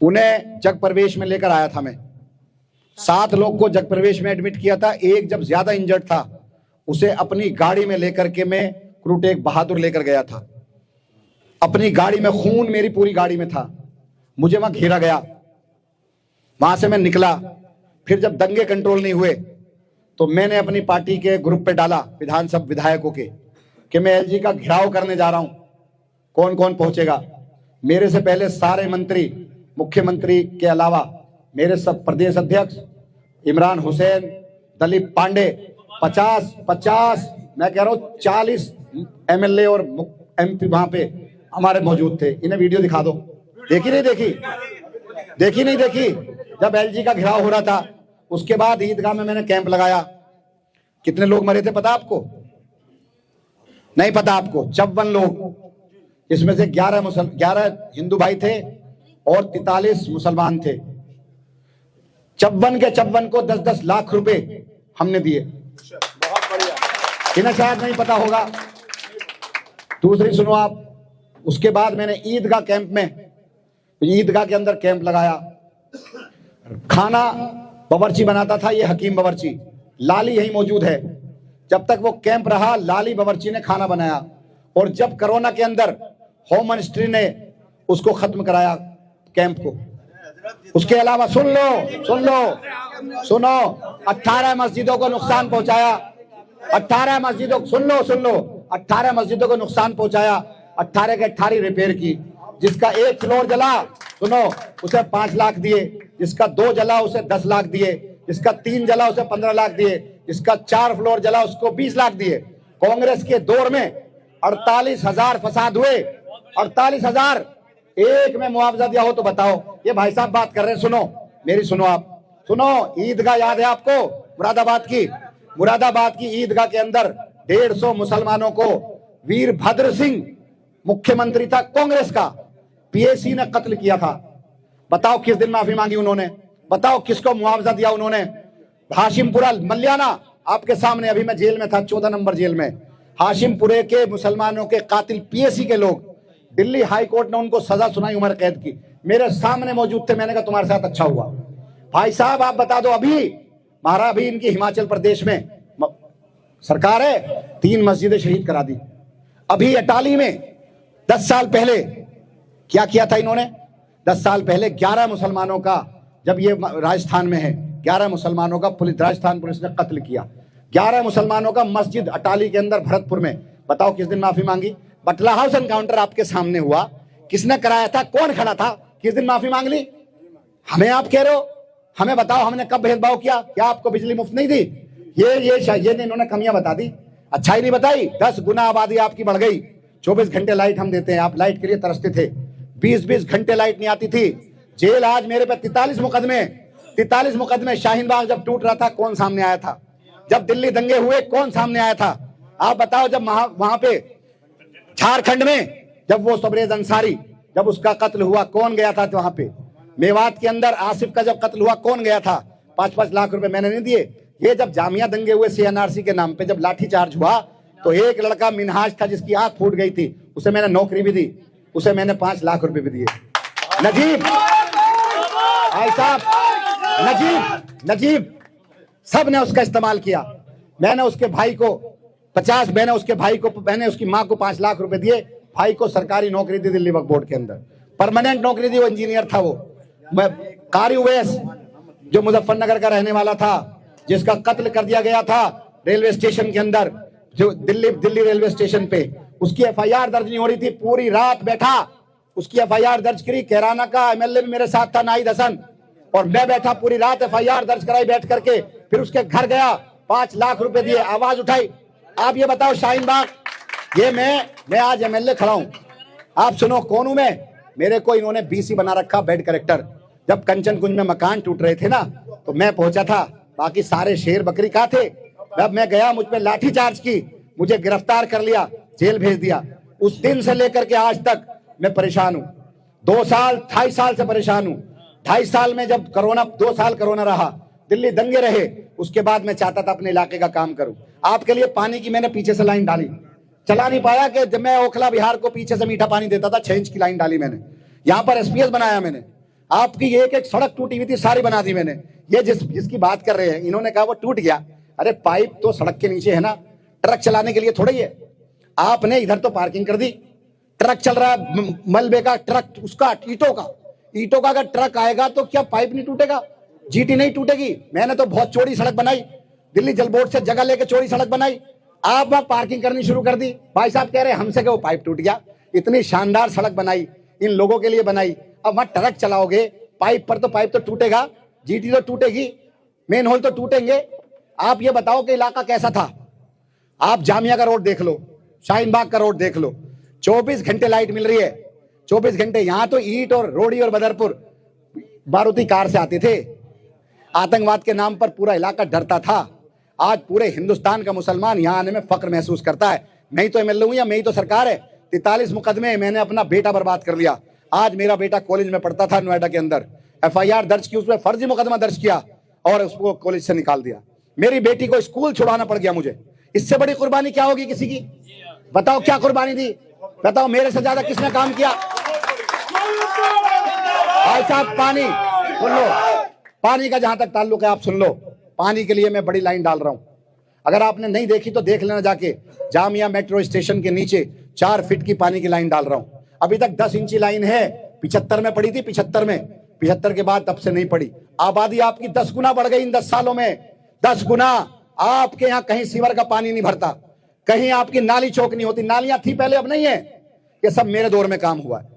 उन्हें जग प्रवेश में लेकर आया था मैं। 7 लोग को जग प्रवेश में एडमिट किया था। एक जब ज्यादा इंजर्ड था उसे अपनी गाड़ी में लेकर के मैं क्रू टेक बहादुर लेकर गया था। अपनी गाड़ी में खून मेरी पूरी गाड़ी में था। मुझे वहां घेरा गया, वहां से मैं निकला। फिर जब दंगे कंट्रोल नहीं हुए तो मैंने अपनी पार्टी के ग्रुप पे डाला विधानसभा विधायकों के कि मैं एलजी का घेराव करने जा रहा हूं, कौन कौन पहुंचेगा। मेरे से पहले सारे मंत्री, मुख्यमंत्री के अलावा मेरे सब प्रदेश अध्यक्ष इमरान हुसैन, दलीप पांडे, 50 मैं कह रहा हूं 40 एमएलए और एमपी वहां पे हमारे मौजूद थे। इन्हें वीडियो दिखा दो। देखी नहीं देखी? देखी नहीं देखी? जब एलजी का घेराव हो रहा था उसके बाद ईदगाह में मैंने कैंप लगाया। कितने लोग मरे थे पता आपको? नहीं पता आपको? 54 लोग, इसमें से 11 हिंदू भाई थे और 43 मुसलमान थे। 54 के 54 को 10-10 लाख रुपए हमने दिए। बहुत बढ़िया। इन्हें शायद नहीं पता होगा। दूसरी सुनो आप, उसके बाद मैंने ईदगाह कैंप में, ईदगाह के अंदर कैंप लगाया। खाना बावर्ची बनाता था ये हकीम बावर्ची, लाली यही मौजूद है। जब तक वो कैंप रहा लाली बावर्ची ने खाना बनाया। और जब कोरोना के अंदर होम मिनिस्ट्री ने उसको खत्म कराया कैंप को। उसके अलावा सुनो 18 मस्जिदों को नुकसान पहुंचाया। 18 मस्जिदों, सुन लो 18 मस्जिदों को नुकसान पहुंचाया। 18 के 18 रिपेयर की। जिसका 1 फ्लोर जला, सुनो, उसे 5 लाख दिए। जिसका 2 जला उसे 10 लाख दिए। जिसका 3 जला उसे 15 लाख दिए। जिसका 4 फ्लोर जला उसको 20 लाख दिए। कांग्रेस के दौर में 48,000 फसाद हुए। 48,000 एक में मुआवजा दिया हो तो बताओ। ये भाई साहब बात कर रहे हैं, सुनो मेरी, सुनो आप, सुनो। ईदगाह याद है आपको? मुरादाबाद की ईदगाह के अंदर 150 मुसलमानों को वीरभद्र सिंह मुख्यमंत्री था कांग्रेस का, पीएसी ने कत्ल किया था। बताओ किस दिन माफी मांगी उन्होंने? बताओ किसको मुआवजा दिया उन्होंने? हाशिमपुरा मल्याना आपके सामने, अभी मैं जेल में था, 14 नंबर जेल में। हाशिमपुरे के मुसलमानों के कातिल पीएसी के लोग, दिल्ली हाई कोर्ट ने उनको सजा सुनाई उम्र कैद की। मेरे सामने मौजूद थे। मैंने कहा तुम्हारे साथ अच्छा हुआ। भाई साहब आप बता दो, अभी इनकी हिमाचल प्रदेश में सरकार है, 3 मस्जिदें शहीद करा दी। अभी अटाली में 10 साल पहले क्या किया था इन्होंने? 10 साल पहले 11 मुसलमानों का, जब ये राजस्थान में है, 11 मुसलमानों का राजस्थान पुलिस ने कत्ल किया। 11 मुसलमानों का मस्जिद अटाली के अंदर भरतपुर में। बताओ किस दिन माफी मांगी? बटला हाउस एनकाउंटर आपके सामने हुआ, किसने कराया था? कौन खड़ा था? किस दिन माफी मांग ली? हमें आप कह रहे हो? हमें बताओ हमने कब भेदभाव किया? क्या आपको बिजली मुफ्त नहीं दी? ये इन्होंने कमियां बता दी, अच्छाई नहीं बताई। 10 गुना आबादी आपकी बढ़ गई। 24 घंटे लाइट हम देते हैं, आप लाइट के लिए तरसते थे। 20-20 घंटे लाइट नहीं आती थी। जेल आज मेरे पे 43 मुकदमे। शाहीन बाग जब टूट रहा था कौन सामने आया था? जब दिल्ली दंगे हुए कौन सामने आया था? आप बताओ। जब वहां पे झारखंड में जब वो सबरेज अंसारी, जब उसका कत्ल हुआ कौन गया था वहां पे? मेवात के अंदर आसिफ का जब कत्ल हुआ कौन गया था? 5-5 लाख रुपए मैंने नहीं दिए। ये जब जामिया दंगे हुए सीएनआरसी के नाम पे, जब लाठीचार्ज हुआ तो एक लड़का मिनहाज था जिसकी आंख फूट गई थी, उसे मैंने नौकरी भी दी, उसे मैंने 5 लाख रुपए भी दिए। नजीब भाई साहब, नजीब सब ने उसका इस्तेमाल किया। मैंने उसके भाई उसकी माँ को 5 लाख रुपए दिए। भाई को सरकारी नौकरी दी दिल्ली वक्फ बोर्ड के अंदर, परमानेंट नौकरी दी। वो इंजीनियर था। वो कारी उवैस जो मुजफ्फरनगर का रहने वाला था, जिसका कत्ल कर दिया गया था रेलवे स्टेशन के अंदर, जो दिल्ली रेलवे स्टेशन पे, उसकी एफआईआर दर्ज नहीं हो रही थी। पूरी रात बैठा, उसकी एफआईआर दर्ज करी। कैराना का एमएलए भी मेरे साथ था, नाहिद हसन, और मैं बैठा पूरी रात, एफआईआर दर्ज कराई बैठ करके। फिर उसके घर गया, 5 लाख रुपए दिए, आवाज उठाई। आप ये बताओ शाहीन बाग, ये मैं आज एमएलए खड़ा हूं। आप सुनो कौन हूं मैं? मेरे को इन्होंने बीसी बना रखा, बेड करेक्टर। जब कंचन कुंज में मकान टूट रहे थे ना, तो मैं पहुंचा था, बाकी सारे शेर बकरी कहां थे? जब मैं गया, मुझ पे लाठीचार्ज की, मुझे गिरफ्तार कर लिया, जेल भेज दिया। उस दिन से लेकर के आज तक मैं परेशान हूं। 2-2.5 साल से परेशान हूं। 2.5 साल में जब 2 साल कोरोना रहा, दिल्ली दंगे रहे, उसके बाद मैं चाहता था अपने इलाके का काम करूं। आपके लिए पानी की मैंने पीछे से लाइन डाली, चला नहीं पाया कि जब मैं ओखला बिहार को पीछे से मीठा पानी देता था, 6 इंच की लाइन डाली मैंने। यहां पर एसपीएस बनाया मैंने। आपकी एक एक सड़क टूटी हुई थी, सारी बना दी मैंने। ये जिसकी बात कर रहे हैं, इन्होंने कहा वो टूट गया। अरे पाइप तो सड़क के नीचे है ना, ट्रक चलाने के लिए थोड़ी है। आपने इधर तो पार्किंग कर दी, ट्रक चल रहा है मलबे का, ट्रक उसका ईटों का अगर ट्रक आएगा तो क्या पाइप नहीं टूटेगा? जीटी नहीं टूटेगी? मैंने तो बहुत चौड़ी सड़क बनाई, दिल्ली जल बोर्ड से जगह लेके चौड़ी सड़क बनाई। आप वहां पार्किंग करनी शुरू कर दी। भाई साहब कह रहे हमसे क्या वो पाइप टूट गया? इतनी शानदार सड़क बनाई, इन लोगों के लिए बनाई, अब वहां ट्रक चलाओगे पाइप पर, तो पाइप तो टूटेगा, जीटी तो टूटेगी, मेन होल तो टूटेंगे। आप ये बताओ कि इलाका कैसा था? आप जामिया का रोड देख लो, शाहीन बाग का रोड देख लो, 24 घंटे लाइट मिल रही है, 24 घंटे। यहां तो ईट और रोड़ी और बदरपुर मारुति कार से आते थे। आतंकवाद के नाम पर पूरा इलाका डरता था। आज पूरे हिंदुस्तान का मुसलमान यहां आने में फक्र महसूस करता है। मैं ही तो एमएलए हूं या मैं ही तो सरकार है? 43 मुकदमे मैंने अपना बेटा बर्बाद कर लिया। आज मेरा बेटा कॉलेज में पढ़ता था नोएडा के अंदर, एफआईआर दर्ज की, उसमें फर्जी मुकदमा दर्ज किया और उसको कॉलेज से निकाल दिया। मेरी बेटी को स्कूल छुड़ाना पड़ गया मुझे। इससे बड़ी कुर्बानी क्या होगी किसी की? बताओ क्या कुर्बानी दी? बताओ मेरे से ज्यादा किसने काम किया? भाई साहब पानी सुन लो, पानी का जहां तक ताल्लुक है आप सुन लो, पानी के लिए मैं बड़ी लाइन डाल रहा हूं। अगर आपने नहीं देखी तो देख लेना जाके, जामिया मेट्रो स्टेशन के नीचे 4 फीट की पानी की लाइन डाल रहा हूं। अभी तक 10 इंची लाइन है, 75 में पड़ी थी, 75 के बाद तब से नहीं पड़ी। आबादी आपकी 10 गुना बढ़ गई इन 10 सालों में, 10 गुना। आपके यहाँ कहीं सीवर का पानी नहीं भरता, कहीं आपकी नाली चौक नहीं होती। नालियां थी पहले, अब नहीं है। ये सब मेरे दौर में काम हुआ है।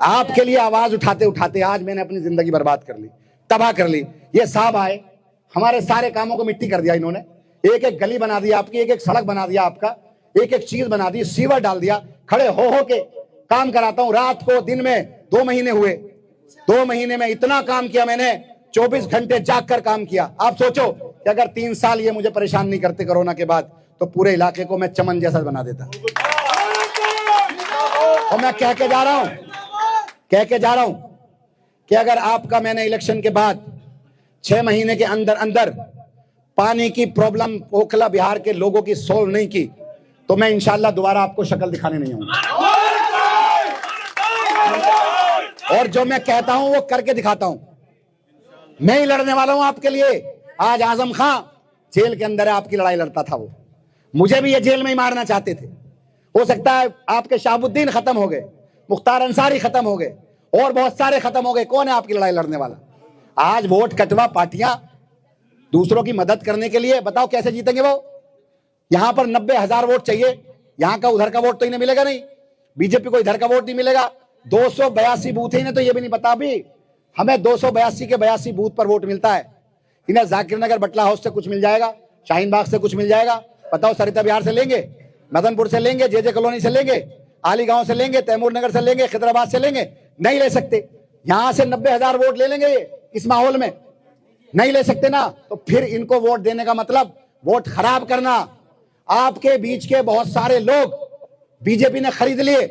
आपके लिए आवाज उठाते उठाते आज मैंने अपनी जिंदगी बर्बाद कर ली, तबाह कर ली। ये साहब आए, हमारे सारे कामों को मिट्टी कर दिया इन्होंने। एक एक गली बना दिया आपकी, एक एक सड़क बना दिया आपका, एक एक चीज बना दी, सीवर डाल दिया। खड़े हो के काम कराता हूं, रात को दिन में। 2 महीने हुए, 2 महीने में इतना काम किया मैंने, 24 घंटे जाग कर काम किया। आप सोचो कि अगर 3 साल ये मुझे परेशान नहीं करते कोरोना के बाद, तो पूरे इलाके को मैं चमन जैसा बना देता। और मैं कह के जा रहा हूं कि अगर आपका मैंने इलेक्शन के बाद 6 महीने के अंदर अंदर पानी की प्रॉब्लम ओखला बिहार के लोगों की सोल्व नहीं की, तो मैं इंशाल्लाह दोबारा आपको शक्ल दिखाने नहीं आऊंगा। और जो मैं कहता हूं वो करके दिखाता हूं। मैं ही लड़ने वाला हूं आपके लिए। आज आजम खां जेल के अंदर है, आपकी लड़ाई लड़ता था वो। मुझे भी ये जेल में ही मारना चाहते थे। हो सकता है आपके शाहबुद्दीन खत्म हो गए, मुख्तार अंसारी खत्म हो गए, और बहुत सारे खत्म हो गए। कौन है आपकी लड़ाई लड़ने वाला? आज वोट कटवा पार्टियां दूसरों की मदद करने के लिए, बताओ कैसे जीतेंगे वो? यहां पर 90,000 वोट चाहिए, यहां का उधर का वोट तो इन्हें मिलेगा नहीं, बीजेपी को इधर का वोट नहीं मिलेगा। 282 बूथ है, इन्हें तो ये भी नहीं पता अभी हमें 282 के 82 बूथ पर वोट मिलता है। इन्हें जाकिर नगर बटला हाउस से कुछ मिल जाएगा, शाहीन बाग से कुछ मिल जाएगा, बताओ सरिता बिहार से लेंगे, मदनपुर से लेंगे, जेजे कॉलोनी से लेंगे, आली गांव से लेंगे, तैमूर नगर से लेंगे, खिदराबाद से लेंगे, नहीं ले सकते। यहां से 90,000 वोट ले लेंगे इस माहौल में, नहीं ले सकते ना। तो फिर इनको वोट देने का मतलब वोट खराब करना। आपके बीच के बहुत सारे लोग बीजेपी ने खरीद लिए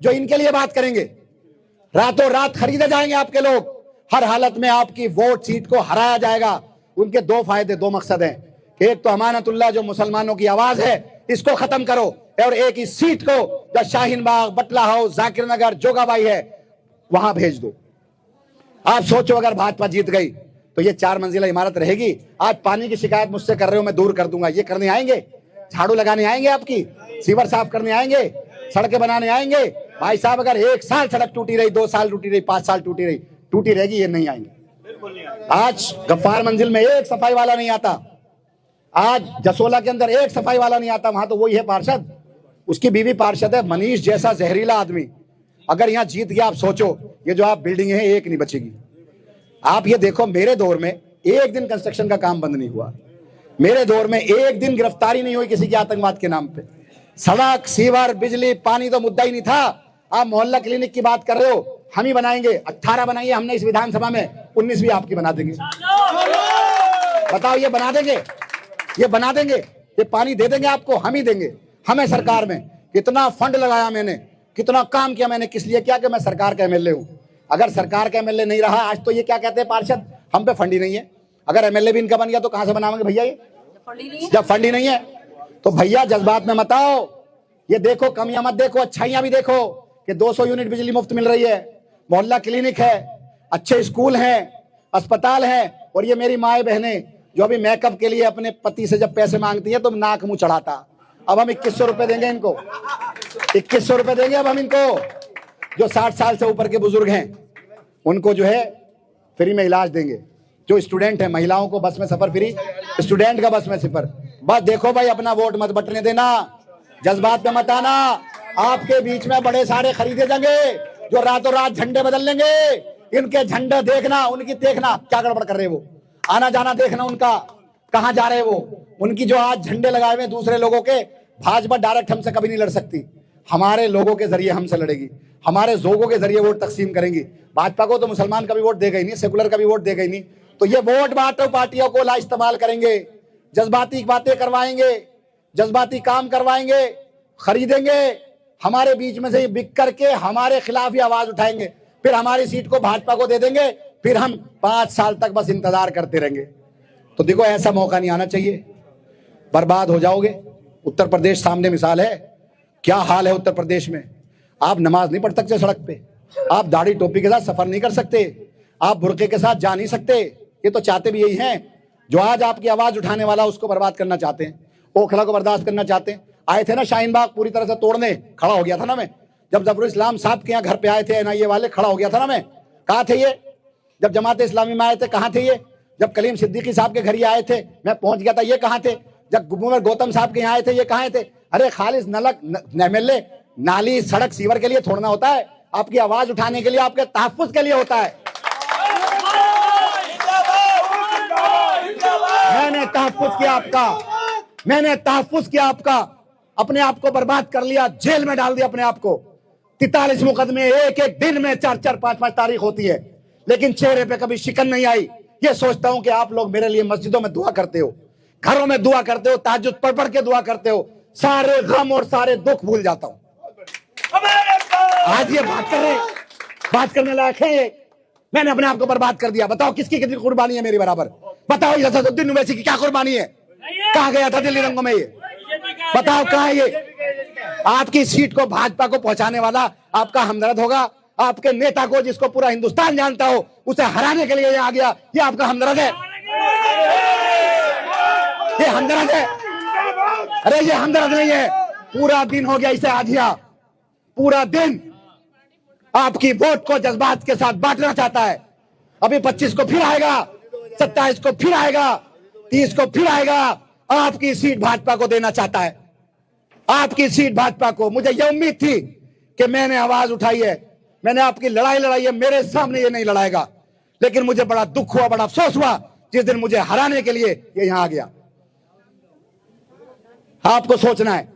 जो इनके लिए बात करेंगे, रातों रात खरीदे जाएंगे आपके लोग। हर हालत में आपकी वोट सीट को हराया जाएगा। उनके 2 फायदे, 2 मकसद हैं। एक तो अमानतुल्लाह जो मुसलमानों की आवाज है, इसको खत्म करो, और एक इस सीट को जो शाहीन बाग, बटला हाउस, जाकिर नगर, जोगाबाई है, वहां भेज दो। आप सोचो अगर भाजपा जीत गई तो ये 4 मंजिला इमारत रहेगी। आज पानी की शिकायत मुझसे कर रहे हो, मैं दूर कर दूंगा। ये करने आएंगे, झाड़ू लगाने आएंगे, आपकी सीवर साफ करने आएंगे, सड़कें बनाने आएंगे। भाई साहब अगर 1 साल सड़क टूटी रही, 2 साल टूटी रही, 5 साल टूटी रही, टूटी रहेगी, ये नहीं आएंगे। आज गफ्फार मंजिल में एक सफाई वाला नहीं आता, आज जसोला के अंदर एक सफाई वाला नहीं आता। वहां तो वही है पार्षद, उसकी बीवी पार्षद है, मनीष जैसा जहरीला आदमी। अगर यहां जीत गया, आप सोचो ये जो आप बिल्डिंग है एक नहीं बचेगी। आप ये देखो, मेरे दौर में एक दिन कंस्ट्रक्शन का काम बंद नहीं हुआ, मेरे दौर में एक दिन गिरफ्तारी नहीं हुई किसी की आतंकवाद के नाम पे। सड़क, सीवर, बिजली, पानी तो मुद्दा ही नहीं था। आप मोहल्ला क्लिनिक की बात कर रहे हो, हम ही बनाएंगे। 18 बनाइए हमने इस विधानसभा में, 19 भी आपकी बना देंगे। बताओ ये बना देंगे, ये बना देंगे, ये पानी दे देंगे आपको, हम ही देंगे। हमें सरकार में कितना फंड लगाया मैंने, कितना काम किया मैंने, किस लिए किया? कि मैं सरकार का एमएलए हूं। अगर सरकार का एमएलए नहीं रहा आज, तो ये क्या कहते हैं पार्षद, हम पे फंड ही नहीं है। अगर एमएलए भी इनका बन गया तो कहां से बनाएंगे भैया? ये जब फंड ही नहीं है तो भैया जज्बात में मत आओ। ये देखो, कमियां मत देखो, अच्छाइयां भी देखो कि 200 यूनिट बिजली मुफ्त मिल रही है, मोहल्ला क्लिनिक है, अच्छे स्कूल हैं, अस्पताल हैं, और ये मेरी माए बहनें जो अभी मेकअप के लिए अपने पति से जब पैसे मांगती हैं तो नाक मुंह चढ़ाता। अब हम 2100 रुपए देंगे इनको, 2100 रुपए देंगे अब हम इनको। जो 60 साल से ऊपर के बुजुर्ग हैं उनको जो है फ्री में इलाज देंगे। जो स्टूडेंट है, महिलाओं को बस में सफर फ्री, स्टूडेंट का बस में सफर। बस देखो भाई, अपना वोट मत बटने देना, जज्बात पे मत आना। आपके बीच में बड़े सारे खरीदे जाएंगे जो रातों रात झंडे बदल लेंगे। इनके झंडे देखना, उनकी देखना क्या गड़बड़ कर रहे वो, आना जाना देखना उनका कहां जा रहे वो। उनकी जो आज झंडे लगाए हुए दूसरे लोगों के, भाजपा डायरेक्ट हमसे कभी नहीं लड़ सकती, हमारे लोगों के जरिए हमसे लड़ेगी, हमारे जोगों के जरिए वोट तकसीम करेंगी। भाजपा को तो मुसलमान का भी वोट देगा ही नहीं, सेकुलर का भी वोट देगा ही नहीं। तो ये वोट बांटो पार्टियों को ला इस्तेमाल करेंगे, जज्बाती बातें करवाएंगे, जज्बाती काम करवाएंगे, खरीदेंगे, हमारे बीच में से बिक करके हमारे खिलाफ ही आवाज उठाएंगे, फिर हमारी सीट को भाजपा को दे देंगे, फिर हम 5 साल तक बस इंतजार करते रहेंगे। तो देखो, ऐसा मौका नहीं आना चाहिए, बर्बाद हो जाओगे। उत्तर प्रदेश सामने मिसाल है, क्या हाल है उत्तर प्रदेश में। आप नमाज नहीं पढ़ सकते सड़क पे, आप दाढ़ी टोपी के साथ सफर नहीं कर सकते, आप बुर्के के साथ जा नहीं सकते। ये तो चाहते भी यही हैं, जो आज आपकी आवाज उठाने वाला उसको बर्बाद करना चाहते हैं, ओखला को बर्दाश्त करना चाहते हैं। आए थे ना शाहीन बाग पूरी तरह से तोड़ने, खड़ा हो गया था ना मैं, जब जफरुल इस्लाम साहब के यहाँ घर पे आए थे एनआईए वाले, खड़ा हो गया था ना मैं। कहाँ थे ये जब जमात इस्लामी में आए थे, कहाँ थे ये जब कलीम सिद्दीकी साहब के घर ही आए थे, मैं पहुंच गया था, ये कहाँ थे जब गौतम साहब के यहाँ आए थे, ये कहाँ थे। अरे खालिस नलक एमएलए नाली सड़क सीवर के लिए थोड़ना होता है, आपकी आवाज उठाने के लिए, आपके तहफ्फुज के लिए होता है। मैंने तहफ्फुज किया आपका, मैंने तहफ्फुज किया आपका, अपने आप को बर्बाद कर लिया, जेल में डाल दिया अपने आप को। 43 मुकदमे, एक एक दिन में 4-4, 5-5 तारीख होती है, लेकिन चेहरे पे कभी शिकन नहीं आई। ये सोचता हूं कि आप लोग मेरे लिए मस्जिदों में दुआ करते हो, घरों में दुआ करते हो, तहज्जुद पढ़ पढ़ के दुआ करते हो, सारे गम और सारे दुख भूल जाता हूं। आज ये बात करने लायक है। मैंने अपने आप को बर्बाद कर दिया। बताओ किसकी कितनी कुर्बानी है मेरी बराबर? बताओ ये असदुद्दीन ओवैसी की क्या कुर्बानी है? कहां गया था दिल्ली रंगों में ये? बताओ कहां है ये? आपकी सीट को भाजपा को पहुंचाने वाला आपका हमदर्द होगा, आपके नेता को जिसको पूरा हिंदुस्तान जानता हो उसे हराने के लिए आ गया, ये आपका हमदर्द है? ये हमदर्द है? अरे ये हमदर्द नहीं है। पूरा दिन हो गया इसे आधिया, पूरा दिन आपकी वोट को जज्बात के साथ बांटना चाहता है। अभी 25 को फिर आएगा, 27 को फिर आएगा, 30 को फिर आएगा, आपकी सीट भाजपा को देना चाहता है, आपकी सीट भाजपा को। मुझे यह उम्मीद थी कि मैंने आवाज उठाई है, मैंने आपकी लड़ाई लड़ाई है, मेरे सामने ये नहीं लड़ाएगा, लेकिन मुझे बड़ा दुख हुआ, बड़ा अफसोस हुआ जिस दिन मुझे हराने के लिए ये यहां आ गया। आपको सोचना है,